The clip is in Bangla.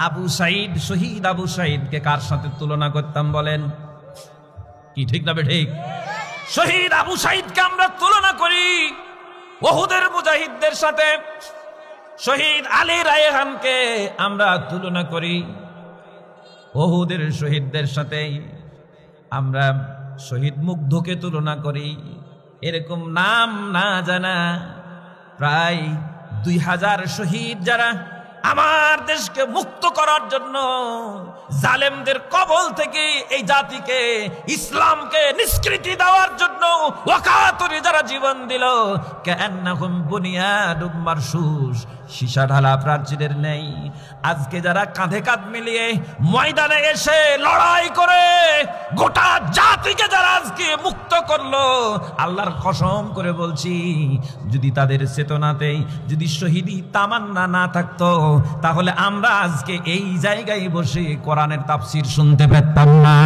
আবু সাইদ, শহীদ আবু সাইদকে কার সাথে তুলনা করতাম বলেন? কি ঠিক না ঠিক? শহীদ আবু সাইদকে আমরা তুলনা করি ওহুদের মুজাহিদদের সাথে। শহীদ আলী রায়হানকে আমরা তুলনা করি ওহুদের শহীদদের সাথে। আমরা শহীদ মুগ্ধকে তুলনা করি। এরকম নাম না জানা প্রায় 2000 শহীদ যারা আমার দেশকে মুক্ত করার জন্য জালেমদের কবল থেকে এই জাতিকে, ইসলামকে নিষ্কৃতি দেওয়ার জন্য ওয়াকাতুরি যারা জীবন দিল, কান্নাহুম বুনিয়াদুম মারসুস, সীসা ঢালা প্রাচীরের নেই। আজকে যারা কাঁধে কাঁধ মিলিয়ে ময়দানে এসে লড়াই করে গোটা জাতিকে যারা আজকে মুক্ত করলো, আল্লাহর কসম করে বলছি, যদি তাদের চেতনাতে যদি শহীদি তামান্না না থাকতো, তাহলে আমরা আজকে এই জায়গায় বসে কোরআনের তাফসীর শুনতে পেতাম না।